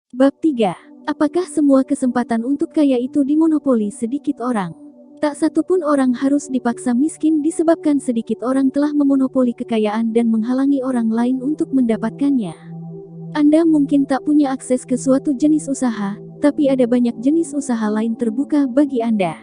Bab 3. Apakah semua kesempatan untuk kaya itu dimonopoli sedikit orang? Tak satu pun orang harus dipaksa miskin disebabkan sedikit orang telah memonopoli kekayaan dan menghalangi orang lain untuk mendapatkannya. Anda mungkin tak punya akses ke suatu jenis usaha, tapi ada banyak jenis usaha lain terbuka bagi Anda.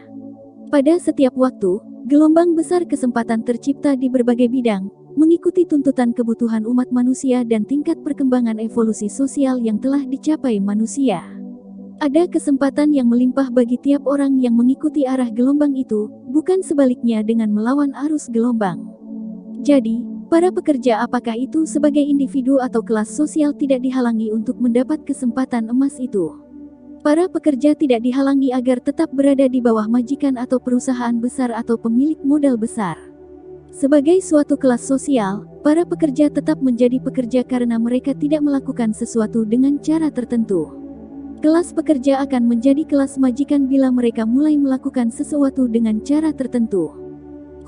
Pada setiap waktu, gelombang besar kesempatan tercipta di berbagai bidang, mengikuti tuntutan kebutuhan umat manusia dan tingkat perkembangan evolusi sosial yang telah dicapai manusia. Ada kesempatan yang melimpah bagi tiap orang yang mengikuti arah gelombang itu, bukan sebaliknya dengan melawan arus gelombang. Jadi, para pekerja apakah itu sebagai individu atau kelas sosial tidak dihalangi untuk mendapat kesempatan emas itu. Para pekerja tidak dihalangi agar tetap berada di bawah majikan atau perusahaan besar atau pemilik modal besar. Sebagai suatu kelas sosial, para pekerja tetap menjadi pekerja karena mereka tidak melakukan sesuatu dengan cara tertentu. Kelas pekerja akan menjadi kelas majikan bila mereka mulai melakukan sesuatu dengan cara tertentu.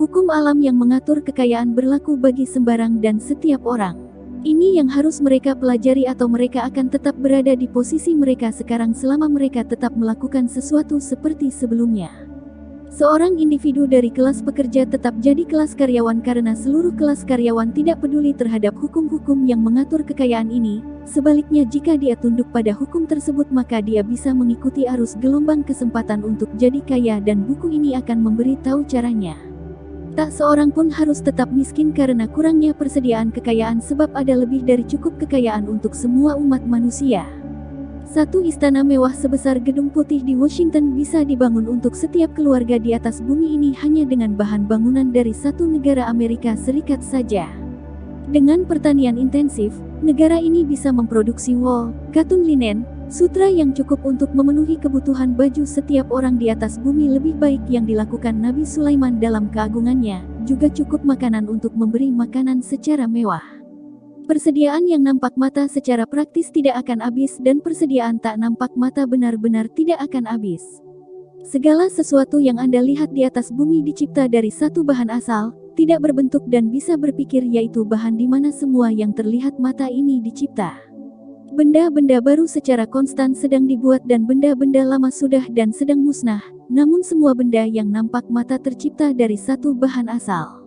Hukum alam yang mengatur kekayaan berlaku bagi sembarang dan setiap orang. Ini yang harus mereka pelajari atau mereka akan tetap berada di posisi mereka sekarang selama mereka tetap melakukan sesuatu seperti sebelumnya. Seorang individu dari kelas pekerja tetap jadi kelas karyawan karena seluruh kelas karyawan tidak peduli terhadap hukum-hukum yang mengatur kekayaan ini. Sebaliknya, jika dia tunduk pada hukum tersebut maka dia bisa mengikuti arus gelombang kesempatan untuk jadi kaya dan buku ini akan memberi tahu caranya. Tak seorang pun harus tetap miskin karena kurangnya persediaan kekayaan sebab ada lebih dari cukup kekayaan untuk semua umat manusia. Satu istana mewah sebesar Gedung Putih di Washington bisa dibangun untuk setiap keluarga di atas bumi ini hanya dengan bahan bangunan dari satu negara Amerika Serikat saja. Dengan pertanian intensif, negara ini bisa memproduksi wol, katun linen, sutra yang cukup untuk memenuhi kebutuhan baju setiap orang di atas bumi. Lebih baik yang dilakukan Nabi Sulaiman dalam keagungannya, juga cukup makanan untuk memberi makanan secara mewah. Persediaan yang nampak mata secara praktis tidak akan habis dan persediaan tak nampak mata benar-benar tidak akan habis. Segala sesuatu yang Anda lihat di atas bumi dicipta dari satu bahan asal, tidak berbentuk dan bisa berpikir, yaitu bahan di mana semua yang terlihat mata ini dicipta. Benda-benda baru secara konstan sedang dibuat dan benda-benda lama sudah dan sedang musnah, namun semua benda yang nampak mata tercipta dari satu bahan asal.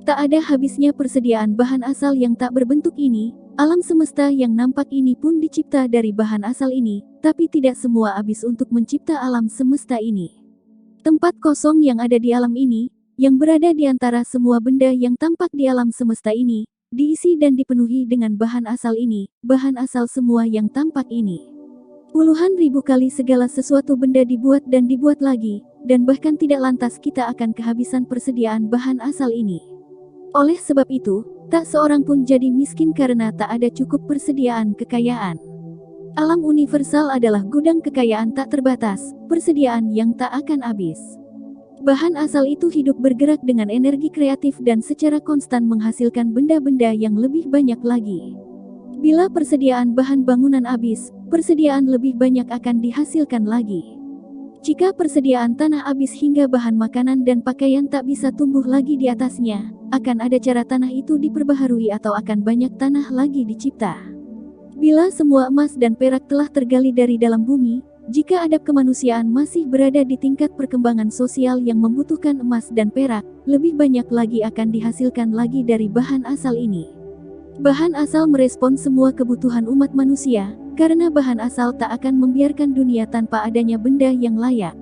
Tak ada habisnya persediaan bahan asal yang tak berbentuk ini. Alam semesta yang nampak ini pun dicipta dari bahan asal ini, tapi tidak semua habis untuk mencipta alam semesta ini. Tempat kosong yang ada di alam ini, yang berada di antara semua benda yang tampak di alam semesta ini, diisi dan dipenuhi dengan bahan asal ini, bahan asal semua yang tampak ini. Puluhan ribu kali segala sesuatu benda dibuat dan dibuat lagi, dan bahkan tidak lantas kita akan kehabisan persediaan bahan asal ini. Oleh sebab itu, tak seorang pun jadi miskin karena tak ada cukup persediaan kekayaan. Alam universal adalah gudang kekayaan tak terbatas, persediaan yang tak akan habis. Bahan asal itu hidup bergerak dengan energi kreatif dan secara konstan menghasilkan benda-benda yang lebih banyak lagi. Bila persediaan bahan bangunan habis, persediaan lebih banyak akan dihasilkan lagi. Jika persediaan tanah habis hingga bahan makanan dan pakaian tak bisa tumbuh lagi di atasnya, akan ada cara tanah itu diperbaharui atau akan banyak tanah lagi dicipta. Bila semua emas dan perak telah tergali dari dalam bumi, jika adab kemanusiaan masih berada di tingkat perkembangan sosial yang membutuhkan emas dan perak, lebih banyak lagi akan dihasilkan lagi dari bahan asal ini. Bahan asal merespon semua kebutuhan umat manusia, karena bahan asal tak akan membiarkan dunia tanpa adanya benda yang layak.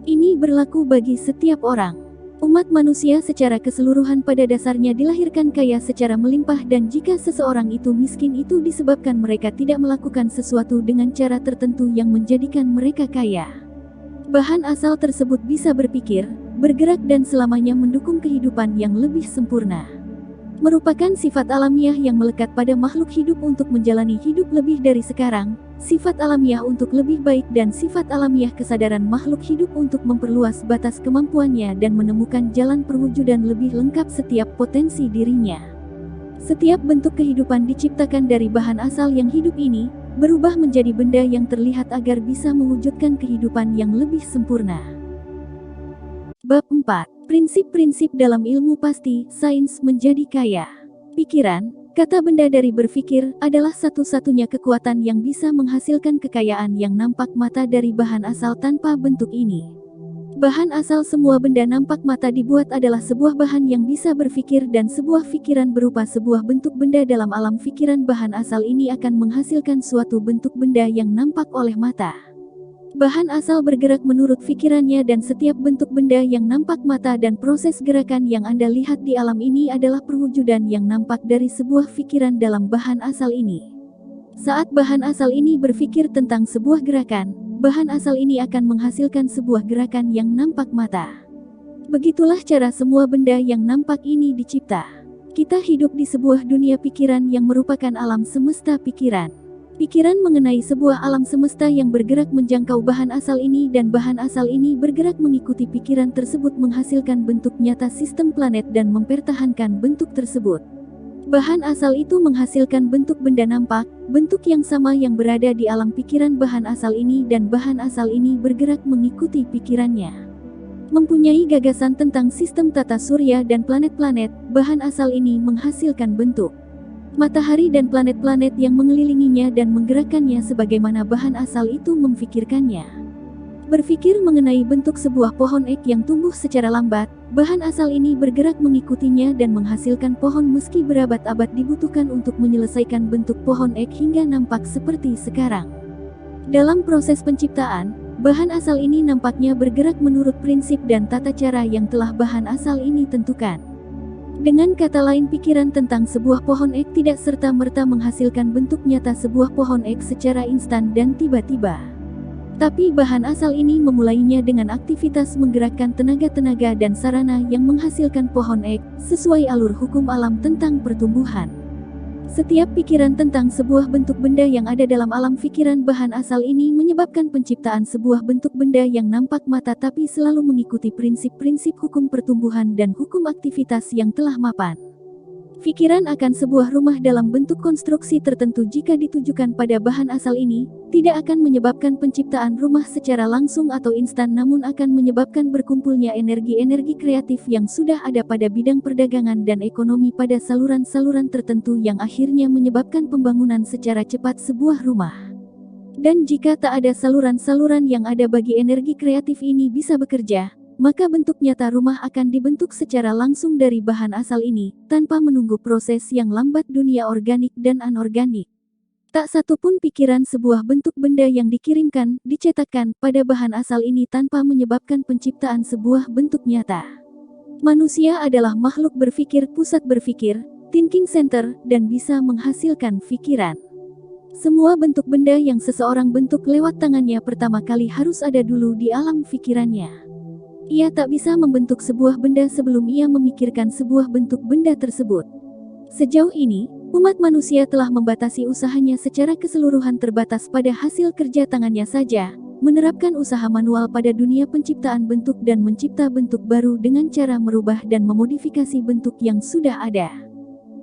Ini berlaku bagi setiap orang. Umat manusia secara keseluruhan pada dasarnya dilahirkan kaya secara melimpah, dan jika seseorang itu miskin itu disebabkan mereka tidak melakukan sesuatu dengan cara tertentu yang menjadikan mereka kaya. Bahan asal tersebut bisa berpikir, bergerak dan selamanya mendukung kehidupan yang lebih sempurna. Merupakan sifat alamiah yang melekat pada makhluk hidup untuk menjalani hidup lebih dari sekarang, sifat alamiah untuk lebih baik dan sifat alamiah kesadaran makhluk hidup untuk memperluas batas kemampuannya dan menemukan jalan perwujudan lebih lengkap setiap potensi dirinya. Setiap bentuk kehidupan diciptakan dari bahan asal yang hidup ini, berubah menjadi benda yang terlihat agar bisa mewujudkan kehidupan yang lebih sempurna. Bab 4. Prinsip-prinsip dalam ilmu pasti, sains menjadi kaya. Pikiran, Kata benda dari berpikir adalah satu-satunya kekuatan yang bisa menghasilkan kekayaan yang nampak mata dari bahan asal tanpa bentuk ini. Bahan asal semua benda nampak mata dibuat adalah sebuah bahan yang bisa berpikir dan sebuah pikiran berupa sebuah bentuk benda dalam alam pikiran bahan asal ini akan menghasilkan suatu bentuk benda yang nampak oleh mata. Bahan asal bergerak menurut pikirannya dan setiap bentuk benda yang nampak mata dan proses gerakan yang Anda lihat di alam ini adalah perwujudan yang nampak dari sebuah pikiran dalam bahan asal ini. Saat bahan asal ini berpikir tentang sebuah gerakan, bahan asal ini akan menghasilkan sebuah gerakan yang nampak mata. Begitulah cara semua benda yang nampak ini dicipta. Kita hidup di sebuah dunia pikiran yang merupakan alam semesta pikiran. Pikiran mengenai sebuah alam semesta yang bergerak menjangkau bahan asal ini dan bahan asal ini bergerak mengikuti pikiran tersebut menghasilkan bentuk nyata sistem planet dan mempertahankan bentuk tersebut. Bahan asal itu menghasilkan bentuk benda nampak, bentuk yang sama yang berada di alam pikiran bahan asal ini dan bahan asal ini bergerak mengikuti pikirannya. Mempunyai gagasan tentang sistem tata surya dan planet-planet, bahan asal ini menghasilkan bentuk matahari dan planet-planet yang mengelilinginya dan menggerakkannya sebagaimana bahan asal itu memfikirkannya. Berpikir mengenai bentuk sebuah pohon ek yang tumbuh secara lambat, bahan asal ini bergerak mengikutinya dan menghasilkan pohon meski berabad-abad dibutuhkan untuk menyelesaikan bentuk pohon ek hingga nampak seperti sekarang. Dalam proses penciptaan, bahan asal ini nampaknya bergerak menurut prinsip dan tata cara yang telah bahan asal ini tentukan. Dengan kata lain, pikiran tentang sebuah pohon ek tidak serta-merta menghasilkan bentuk nyata sebuah pohon ek secara instan dan tiba-tiba. Tapi bahan asal ini memulainya dengan aktivitas menggerakkan tenaga-tenaga dan sarana yang menghasilkan pohon ek, sesuai alur hukum alam tentang pertumbuhan. Setiap pikiran tentang sebuah bentuk benda yang ada dalam alam pikiran bahan asal ini menyebabkan penciptaan sebuah bentuk benda yang nampak mata tapi selalu mengikuti prinsip-prinsip hukum pertumbuhan dan hukum aktivitas yang telah mapan. Pikiran akan sebuah rumah dalam bentuk konstruksi tertentu jika ditujukan pada bahan asal ini, tidak akan menyebabkan penciptaan rumah secara langsung atau instan namun akan menyebabkan berkumpulnya energi-energi kreatif yang sudah ada pada bidang perdagangan dan ekonomi pada saluran-saluran tertentu yang akhirnya menyebabkan pembangunan secara cepat sebuah rumah. Dan jika tak ada saluran-saluran yang ada bagi energi kreatif ini bisa bekerja, maka bentuk nyata rumah akan dibentuk secara langsung dari bahan asal ini, tanpa menunggu proses yang lambat dunia organik dan anorganik. Tak satu pun pikiran sebuah bentuk benda yang dikirimkan, dicetakkan, pada bahan asal ini tanpa menyebabkan penciptaan sebuah bentuk nyata. Manusia adalah makhluk berpikir, pusat berpikir, thinking center, dan bisa menghasilkan pikiran. Semua bentuk benda yang seseorang bentuk lewat tangannya pertama kali harus ada dulu di alam pikirannya. Ia tak bisa membentuk sebuah benda sebelum ia memikirkan sebuah bentuk benda tersebut. Sejauh ini, umat manusia telah membatasi usahanya secara keseluruhan terbatas pada hasil kerja tangannya saja, menerapkan usaha manual pada dunia penciptaan bentuk dan mencipta bentuk baru dengan cara merubah dan memodifikasi bentuk yang sudah ada.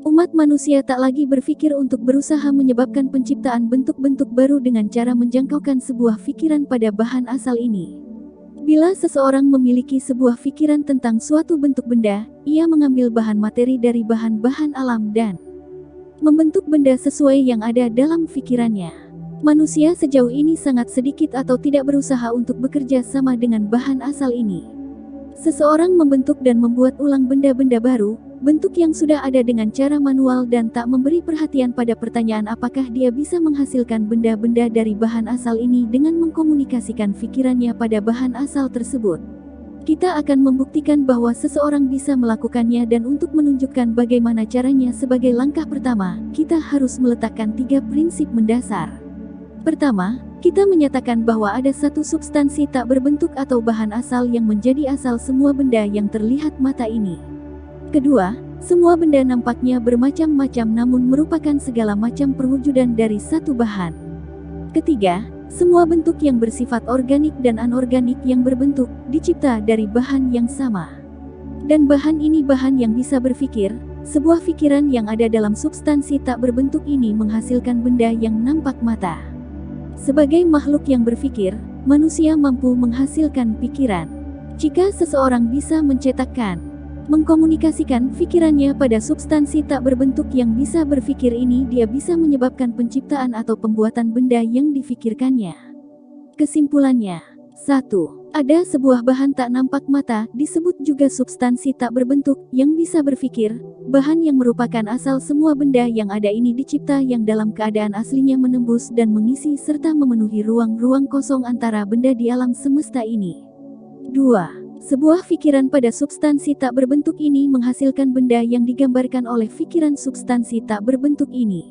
Umat manusia tak lagi berpikir untuk berusaha menyebabkan penciptaan bentuk-bentuk baru dengan cara menjangkaukan sebuah pikiran pada bahan asal ini. Bila seseorang memiliki sebuah pikiran tentang suatu bentuk benda, ia mengambil bahan materi dari bahan-bahan alam dan membentuk benda sesuai yang ada dalam pikirannya. Manusia sejauh ini sangat sedikit atau tidak berusaha untuk bekerja sama dengan bahan asal ini. Seseorang membentuk dan membuat ulang benda-benda baru, bentuk yang sudah ada dengan cara manual dan tak memberi perhatian pada pertanyaan apakah dia bisa menghasilkan benda-benda dari bahan asal ini dengan mengkomunikasikan pikirannya pada bahan asal tersebut. Kita akan membuktikan bahwa seseorang bisa melakukannya dan untuk menunjukkan bagaimana caranya sebagai langkah pertama, kita harus meletakkan 3 prinsip mendasar. Pertama, kita menyatakan bahwa ada satu substansi tak berbentuk atau bahan asal yang menjadi asal semua benda yang terlihat mata ini. Kedua, semua benda nampaknya bermacam-macam namun merupakan segala macam perwujudan dari satu bahan. Ketiga, semua bentuk yang bersifat organik dan anorganik yang berbentuk, dicipta dari bahan yang sama. Dan bahan ini bahan yang bisa berpikir, sebuah pikiran yang ada dalam substansi tak berbentuk ini menghasilkan benda yang nampak mata. Sebagai makhluk yang berpikir, manusia mampu menghasilkan pikiran. Jika seseorang bisa mencetakkan, mengkomunikasikan pikirannya pada substansi tak berbentuk yang bisa berpikir ini, dia bisa menyebabkan penciptaan atau pembuatan benda yang difikirkannya. Kesimpulannya, 1. Ada sebuah bahan tak nampak mata, disebut juga substansi tak berbentuk, yang bisa berpikir. Bahan yang merupakan asal semua benda yang ada ini dicipta yang dalam keadaan aslinya menembus dan mengisi serta memenuhi ruang-ruang kosong antara benda di alam semesta ini. 2. Sebuah pikiran pada substansi tak berbentuk ini menghasilkan benda yang digambarkan oleh pikiran substansi tak berbentuk ini.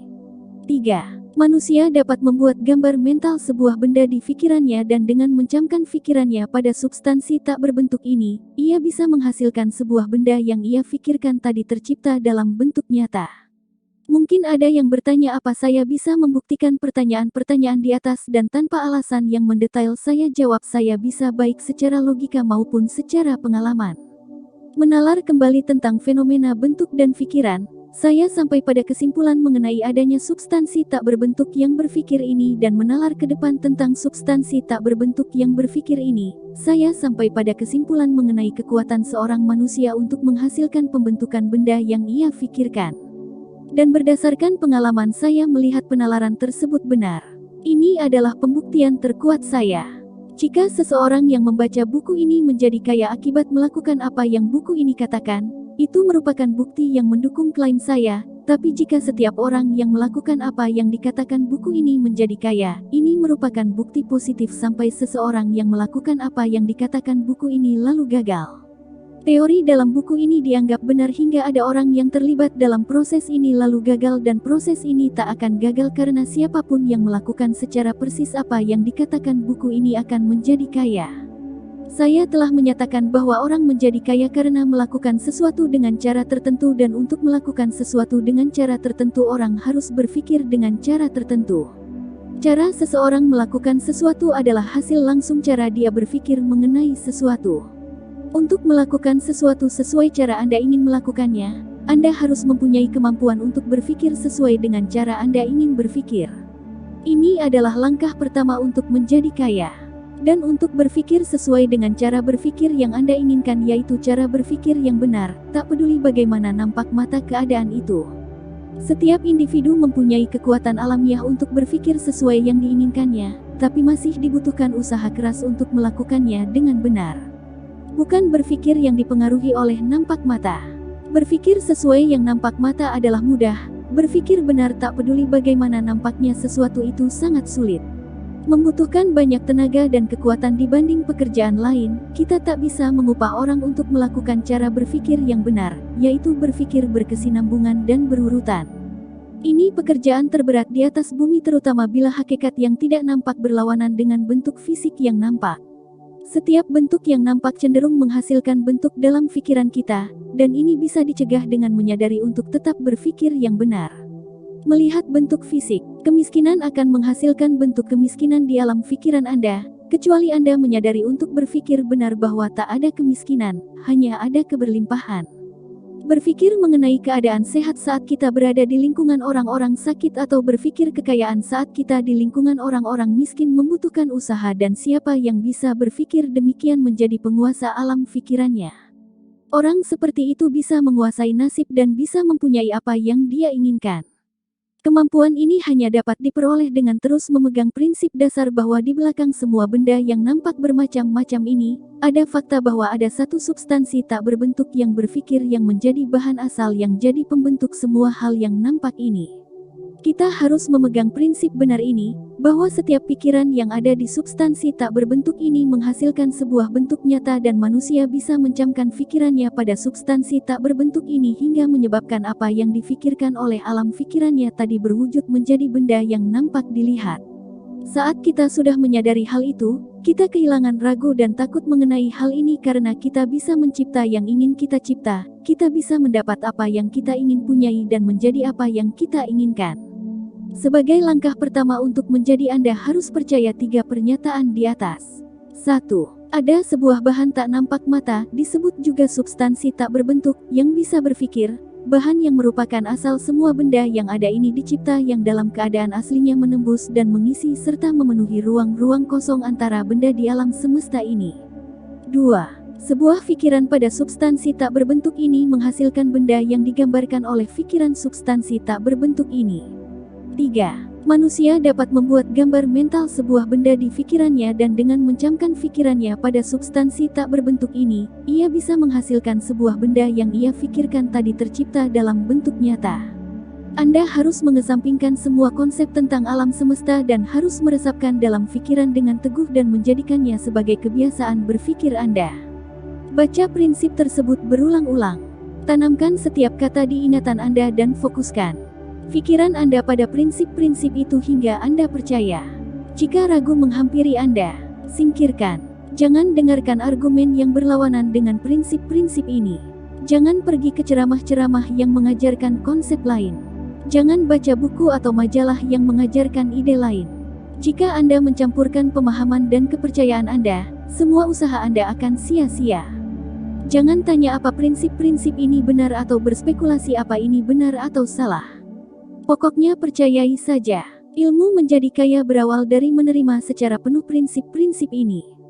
3. Manusia dapat membuat gambar mental sebuah benda di pikirannya dan dengan mencamkan pikirannya pada substansi tak berbentuk ini, ia bisa menghasilkan sebuah benda yang ia pikirkan tadi tercipta dalam bentuk nyata. Mungkin ada yang bertanya apa saya bisa membuktikan pertanyaan-pertanyaan di atas dan tanpa alasan yang mendetail saya jawab saya bisa baik secara logika maupun secara pengalaman. Menalar kembali tentang fenomena bentuk dan pikiran, saya sampai pada kesimpulan mengenai adanya substansi tak berbentuk yang berpikir ini dan menalar ke depan tentang substansi tak berbentuk yang berpikir ini, saya sampai pada kesimpulan mengenai kekuatan seorang manusia untuk menghasilkan pembentukan benda yang ia pikirkan. Dan berdasarkan pengalaman saya melihat penalaran tersebut benar. Ini adalah pembuktian terkuat saya. Jika seseorang yang membaca buku ini menjadi kaya akibat melakukan apa yang buku ini katakan, itu merupakan bukti yang mendukung klaim saya, tapi jika setiap orang yang melakukan apa yang dikatakan buku ini menjadi kaya, ini merupakan bukti positif sampai seseorang yang melakukan apa yang dikatakan buku ini lalu gagal. Teori dalam buku ini dianggap benar hingga ada orang yang terlibat dalam proses ini lalu gagal dan proses ini tak akan gagal karena siapapun yang melakukan secara persis apa yang dikatakan buku ini akan menjadi kaya. Saya telah menyatakan bahwa orang menjadi kaya karena melakukan sesuatu dengan cara tertentu dan untuk melakukan sesuatu dengan cara tertentu orang harus berpikir dengan cara tertentu. Cara seseorang melakukan sesuatu adalah hasil langsung cara dia berpikir mengenai sesuatu. Untuk melakukan sesuatu sesuai cara Anda ingin melakukannya, Anda harus mempunyai kemampuan untuk berpikir sesuai dengan cara Anda ingin berpikir. Ini adalah langkah pertama untuk menjadi kaya. Dan untuk berpikir sesuai dengan cara berpikir yang Anda inginkan yaitu cara berpikir yang benar, tak peduli bagaimana nampak mata keadaan itu. Setiap individu mempunyai kekuatan alamiah untuk berpikir sesuai yang diinginkannya, tapi masih dibutuhkan usaha keras untuk melakukannya dengan benar. Bukan berpikir yang dipengaruhi oleh nampak mata. Berpikir sesuai yang nampak mata adalah mudah, berpikir benar tak peduli bagaimana nampaknya sesuatu itu sangat sulit. Membutuhkan banyak tenaga dan kekuatan dibanding pekerjaan lain, kita tak bisa mengupah orang untuk melakukan cara berpikir yang benar, yaitu berpikir berkesinambungan dan berurutan. Ini pekerjaan terberat di atas bumi terutama bila hakikat yang tidak nampak berlawanan dengan bentuk fisik yang nampak. Setiap bentuk yang nampak cenderung menghasilkan bentuk dalam pikiran kita, dan ini bisa dicegah dengan menyadari untuk tetap berpikir yang benar. Melihat bentuk fisik, kemiskinan akan menghasilkan bentuk kemiskinan di alam pikiran Anda, kecuali Anda menyadari untuk berpikir benar bahwa tak ada kemiskinan, hanya ada keberlimpahan. Berpikir mengenai keadaan sehat saat kita berada di lingkungan orang-orang sakit atau berpikir kekayaan saat kita di lingkungan orang-orang miskin membutuhkan usaha dan siapa yang bisa berpikir demikian menjadi penguasa alam pikirannya. Orang seperti itu bisa menguasai nasib dan bisa mempunyai apa yang dia inginkan. Kemampuan ini hanya dapat diperoleh dengan terus memegang prinsip dasar bahwa di belakang semua benda yang nampak bermacam-macam ini, ada fakta bahwa ada satu substansi tak berbentuk yang berpikir yang menjadi bahan asal yang jadi pembentuk semua hal yang nampak ini. Kita harus memegang prinsip benar ini, bahwa setiap pikiran yang ada di substansi tak berbentuk ini menghasilkan sebuah bentuk nyata dan manusia bisa mencamkan pikirannya pada substansi tak berbentuk ini hingga menyebabkan apa yang difikirkan oleh alam pikirannya tadi berwujud menjadi benda yang nampak dilihat. Saat kita sudah menyadari hal itu, kita kehilangan ragu dan takut mengenai hal ini karena kita bisa mencipta yang ingin kita cipta, kita bisa mendapat apa yang kita ingin punyai dan menjadi apa yang kita inginkan. Sebagai langkah pertama untuk menjadi Anda harus percaya 3 pernyataan di atas. 1. Ada sebuah bahan tak nampak mata, disebut juga substansi tak berbentuk, yang bisa berpikir. Bahan yang merupakan asal semua benda yang ada ini dicipta yang dalam keadaan aslinya menembus dan mengisi serta memenuhi ruang-ruang kosong antara benda di alam semesta ini. 2. Sebuah pikiran pada substansi tak berbentuk ini menghasilkan benda yang digambarkan oleh pikiran substansi tak berbentuk ini. 3. Manusia dapat membuat gambar mental sebuah benda di pikirannya dan dengan mencamkan pikirannya pada substansi tak berbentuk ini, ia bisa menghasilkan sebuah benda yang ia pikirkan tadi tercipta dalam bentuk nyata. Anda harus mengesampingkan semua konsep tentang alam semesta dan harus meresapkan dalam pikiran dengan teguh dan menjadikannya sebagai kebiasaan berpikir Anda. Baca prinsip tersebut berulang-ulang. Tanamkan setiap kata di ingatan Anda dan fokuskan pikiran Anda pada prinsip-prinsip itu hingga Anda percaya. Jika ragu menghampiri Anda, singkirkan. Jangan dengarkan argumen yang berlawanan dengan prinsip-prinsip ini. Jangan pergi ke ceramah-ceramah yang mengajarkan konsep lain. Jangan baca buku atau majalah yang mengajarkan ide lain. Jika Anda mencampurkan pemahaman dan kepercayaan Anda, semua usaha Anda akan sia-sia. Jangan tanya apa prinsip-prinsip ini benar atau berspekulasi apa ini benar atau salah. Pokoknya percayai saja. Ilmu menjadi kaya berawal dari menerima secara penuh prinsip-prinsip ini.